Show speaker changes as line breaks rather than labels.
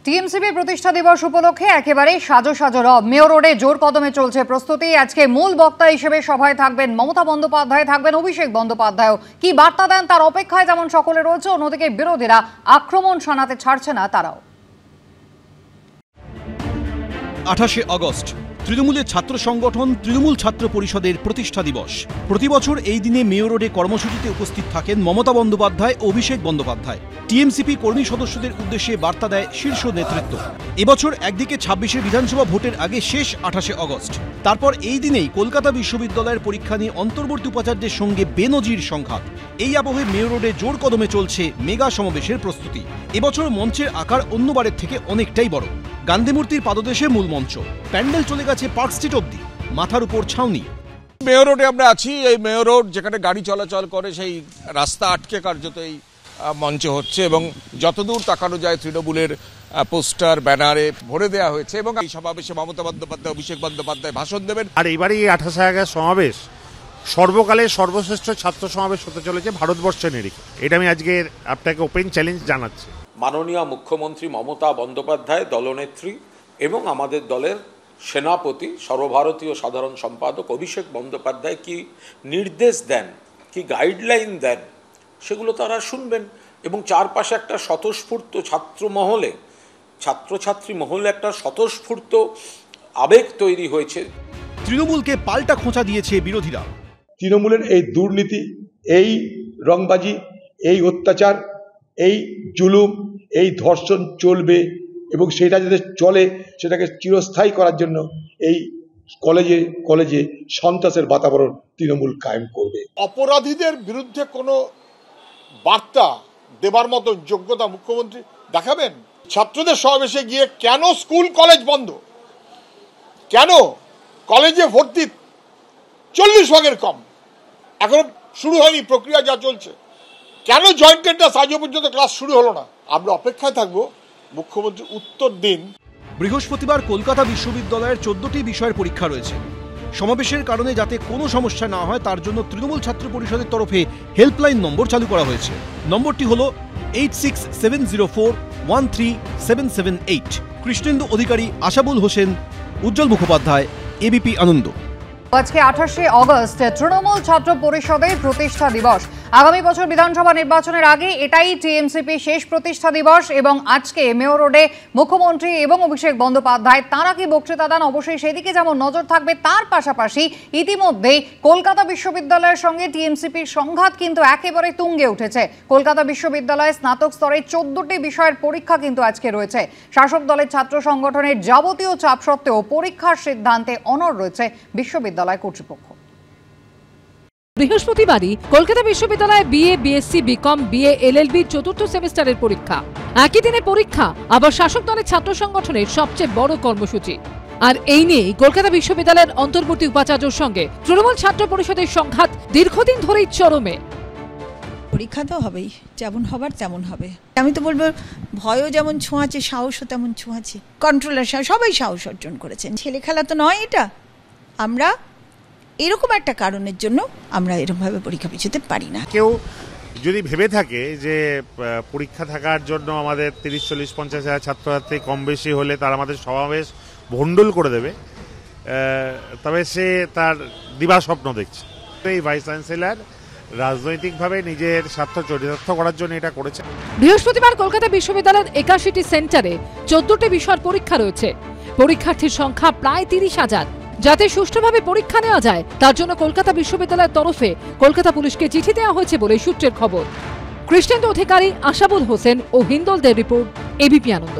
TMCP প্রতিষ্ঠা দিবস উপলক্ষে একেবারে সাজো সাজো রব। মেয়র রোডে জোর কদমে চলছে প্রস্তুতি। আজকে মূল বক্তা হিসেবে সভায় থাকবেন মমতা বন্দ্যোপাধ্যায়, থাকবেন অভিষেক বন্দ্যোপাধ্যায়। কি বার্তা দেন তার অপেক্ষায় যেমন সকলে রয়েছে, অন্যদিকে বিরোধীরা আক্রমণ শানাতে ছাড়ছে না তারাও।
28 আগস্ট তৃণমূলের ছাত্র সংগঠন তৃণমূল ছাত্র পরিষদের প্রতিষ্ঠা দিবস। প্রতি বছর এই দিনে মেয়র রোডে কর্মসূচিতে উপস্থিত থাকেন মমতা বন্দ্যোপাধ্যায় ও অভিষেক বন্দ্যোপাধ্যায়। টিএমসিপি কর্মী সদস্যদের উদ্দেশ্যে বার্তা দেয় শীর্ষ নেতৃত্ব। এবছর একদিকে 26 বিধানসভা ভোটের আগে শেষ 28 আগস্ট, তারপর এই দিনেই কলকাতা বিশ্ববিদ্যালয়ের পরীক্ষা নিয়ে অন্তর্বর্তী উপাচার্যের সঙ্গে বেনজির সংঘাত। এই আবহে মেয়র রোডে জোর কদমে চলছে মেগা সমাবেশের প্রস্তুতি। এবছর মঞ্চের আকার অন্যবারের থেকে অনেকটাই বড়। গান্ধী মূর্তির পাদদেশে মূল মঞ্চ, প্যান্ডেল চলে গেছে পার্ক স্ট্রিট অব্দি, মাথার উপর ছাউনি।
মেয়র রোডে আমরা আছি। এই মেয়র রোড যেখানে গাড়ি চলাচল করে সেই রাস্তা আটকে কার্যত এই মঞ্চে হচ্ছে এবং যতদূর তাকানো যায় তৃণমূলের পোস্টার ব্যানারে ভরে দেওয়া হয়েছে এবং এই সমাবেশে মমতা বন্দ্যোপাধ্যায়, অভিষেক বন্দ্যোপাধ্যায় ভাষণ দেবেন।
আর এবারই 28 আগস্ট সমাবেশ সর্বকালের সর্বশ্রেষ্ঠ ছাত্র সমাবেশ হতে চলেছে ভারতবর্ষের নিরিখে। এটা আমি আজকে আপনাকে ওপেন চ্যালেঞ্জ জানাচ্ছি।
মাননীয় মুখ্যমন্ত্রী মমতা বন্দ্যোপাধ্যায়, দলনেত্রী এবং আমাদের দলের সেনাপতি সর্বভারতীয় সাধারণ সম্পাদক অভিষেক বন্দ্যোপাধ্যায় কি নির্দেশ দেন, কি গাইডলাইন দেন, সেগুলো তারা শুনবেন এবং চারপাশে একটা স্বতঃস্ফূর্ত ছাত্রছাত্রী মহলে একটা স্বতঃস্ফূর্ত আবেগ তৈরি হয়েছে।
তৃণমূলকে পাল্টা খোঁচা দিয়েছে বিরোধীরা।
তৃণমূলের এই দুর্নীতি, এই রংবাজি, এই অত্যাচার, এই জুলুম, এই ধর্ষণ চলবে এবং সেটা যাতে চলে সেটাকে চিরস্থায়ী করার জন্য এই কলেজে কলেজে সন্ত্রাসের বাতাবরণ তৃণমূল কায়েম করবে।
অপরাধীদের বিরুদ্ধে কোনো বার্তা দেবার মতো যোগ্যতা মুখ্যমন্ত্রী দেখাবেন? ছাত্রদের সমাবেশে গিয়ে কেন স্কুল কলেজ বন্ধ, কেন কলেজে ভর্তি 40% কম, এখনো শুরু হয়নি প্রক্রিয়া যা চলছে, কেন জয়েন্ট এন্ট্রান্স আজও পর্যন্ত ক্লাস শুরু হলো না? আমরা অপেক্ষায় থাকবো মুখ্যমন্ত্রী উত্তর দিন।
বৃহস্পতিবার কলকাতা বিশ্ববিদ্যালয়ের 14টি বিষয়ের পরীক্ষা রয়েছে। সমাবেশের কারণে যাতে কোনো সমস্যা না হয় তার জন্য তৃণমূল ছাত্র পরিষদের তরফে হেল্পলাইন নম্বর চালু করা হয়েছে। নম্বরটি হল 8670413778। কৃষ্ণেন্দু অধিকারী, আশাবুল হোসেন, উজ্জ্বল মুখোপাধ্যায়, এবিপি আনন্দ।
আজকে 28 আগস্ট তৃণমূল ছাত্র পরিষদের প্রতিষ্ঠা দিবস। আগামী বছর বিধানসভা নির্বাচনের আগে এটাই টিএমসিপি শেষ প্রতিষ্ঠা দিবস এবং আজকে মেয়র রোডে মুখ্যমন্ত্রী এবং অভিষেক বন্দ্যোপাধ্যায় তাঁরা কি বক্তৃতা দেন, অবশ্যই সেদিকে যেমন নজর থাকবে, তার পাশাপাশি ইতিমধ্যেই কলকাতা বিশ্ববিদ্যালয়ের সঙ্গে টিএমসিপির সংঘাত কিন্তু একেবারে তুঙ্গে উঠেছে। কলকাতা বিশ্ববিদ্যালয়ে স্নাতক স্তরে 14টি বিষয়ের পরীক্ষা কিন্তু আজকে রয়েছে। শাসক দলের ছাত্র সংগঠনের যাবতীয় চাপ সত্ত্বেও পরীক্ষার সিদ্ধান্তে অনড় রয়েছে বিশ্ববিদ্যালয় কর্তৃপক্ষ।
বৃহস্পতিবারই কলকাতা বিশ্ববিদ্যালয়ে BA, BSc, BCom, BA, LLB চতুর্থ সেমিস্টারের পরীক্ষা। একই দিনে পরীক্ষা আবার শাসক দলের ছাত্র সংগঠনের সবচেয়ে বড় কর্মসূচি। আর এই নিয়েই কলকাতা বিশ্ববিদ্যালয়ের অন্তর্বর্তী উপাচার্যের সঙ্গে তৃণমূল ছাত্র পরিষদের সংঘাত দীর্ঘদিন ধরেই চরমে।
পরীক্ষা তো হবেই, যেমন হবার তেমন হবে। আমি তো বলবো ভয়ও যেমন ছোঁয়াছে, সাহসও তেমন ছোঁয়াছে। কন্ট্রোলার সবাই সাহস অর্জন করেছেন। ছেলে খেলা তো নয় এটা। আমরা এরকম একটা কারণের জন্য আমরা এরকমভাবে পরীক্ষা পিছুতে পারি না।
কেউ যদি ভেবে থাকে যে পরীক্ষা থাকার জন্য আমাদের 30-40-50 হাজার ছাত্রছাত্রী কম বেশি হলে তার আমাদের সমাবেশ ভণ্ডুল করে দেবে, তবে সে তার দিবা স্বপ্ন দেখছে। এই ভাইস চ্যান্সেলর রাজনৈতিকভাবে নিজের স্বার্থ চরিতার্থ করার জন্য এটা করেছে।
বৃহস্পতিবার কলকাতা বিশ্ববিদ্যালয়ের 81টি সেন্টারে 14টি বিষয়ের পরীক্ষা রয়েছে। পরীক্ষার্থীর সংখ্যা প্রায় 30,000। যাতে সুষ্ঠুভাবে পরীক্ষা নেওয়া যায় তার জন্য কলকাতা বিশ্ববিদ্যালয়ের তরফে কলকাতা পুলিশকে চিঠি দেওয়া হয়েছে বলে সূত্রের খবর। কৃষ্ণেন্দু অধিকারী, আশাবুল হোসেন ও হিন্দলদের রিপোর্ট, এবিপি আনন্দ।